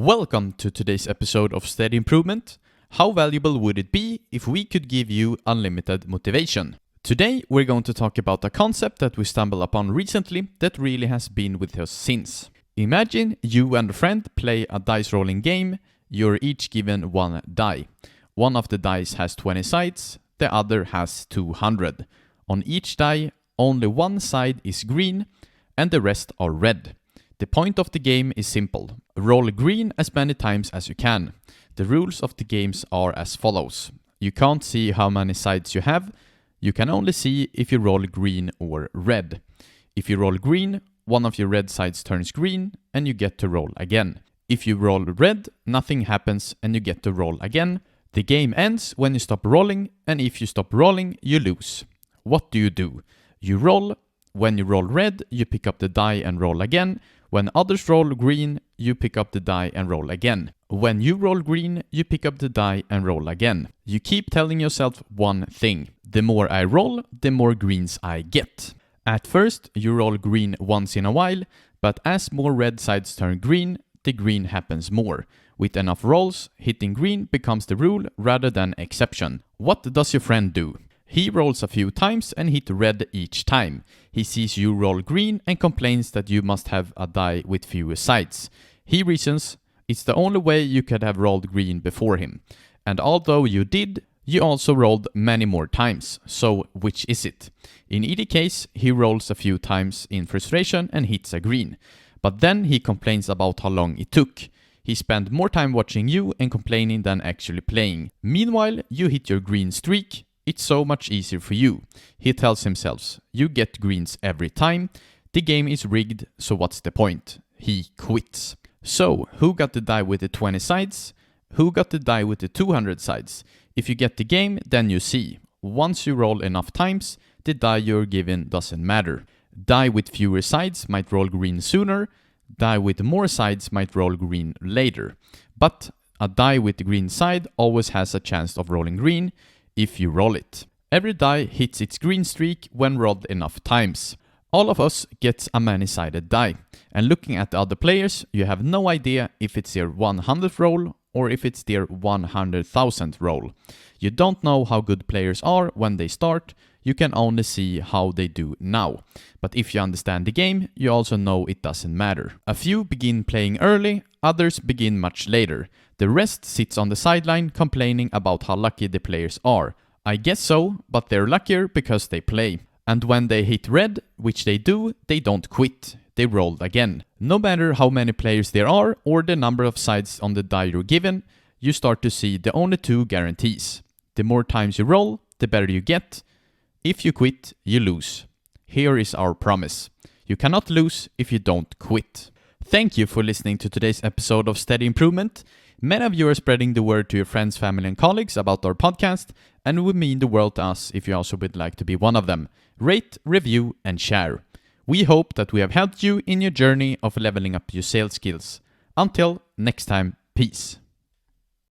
Welcome to today's episode of Steady Improvement. How valuable would it be if we could give you unlimited motivation? Today we're going to talk about a concept that we stumbled upon recently that really has been with us since. Imagine you and a friend play a dice rolling game. You're each given one die. One of the dice has 20 sides, the other has 200. On each die, only one side is green and the rest are red. The point of the game is simple. Roll green as many times as you can. The rules of the games are as follows. You can't see how many sides you have. You can only see if you roll green or red. If you roll green, one of your red sides turns green and you get to roll again. If you roll red, nothing happens and you get to roll again. The game ends when you stop rolling, and if you stop rolling, you lose. What do? You roll. When you roll red, you pick up the die and roll again. When others roll green, you pick up the die and roll again. When you roll green, you pick up the die and roll again. You keep telling yourself one thing. The more I roll, the more greens I get. At first, you roll green once in a while, but as more red sides turn green, the green happens more. With enough rolls, hitting green becomes the rule rather than exception. What does your friend do? He rolls a few times and hits red each time. He sees you roll green and complains that you must have a die with fewer sides. He reasons, it's the only way you could have rolled green before him. And although you did, you also rolled many more times. So which is it? In either case, he rolls a few times in frustration and hits a green. But then he complains about how long it took. He spent more time watching you and complaining than actually playing. Meanwhile, you hit your green streak. It's so much easier for you. He tells himself, you get greens every time. The game is rigged, so what's the point? He quits. So, who got the die with the 20 sides? Who got the die with the 200 sides? If you get the game, then you see. Once you roll enough times, the die you're given doesn't matter. Die with fewer sides might roll green sooner. Die with more sides might roll green later. But a die with the green side always has a chance of rolling green if you roll it. Every die hits its green streak when rolled enough times. All of us gets a many-sided die, and looking at the other players, you have no idea if it's their 100th roll or if it's their 100,000th roll. You don't know how good players are when they start, you can only see how they do now. But if you understand the game, you also know it doesn't matter. A few begin playing early, others begin much later. The rest sits on the sideline complaining about how lucky the players are. I guess so, but they're luckier because they play. And when they hit red, which they do, they don't quit. They roll again. No matter how many players there are or the number of sides on the die you're given, you start to see the only two guarantees. The more times you roll, the better you get. If you quit, you lose. Here is our promise. You cannot lose if you don't quit. Thank you for listening to today's episode of Steady Improvement. Many of you are spreading the word to your friends, family, and colleagues about our podcast, and it would mean the world to us if you also would like to be one of them. Rate, review, and share. We hope that we have helped you in your journey of leveling up your sales skills. Until next time, peace.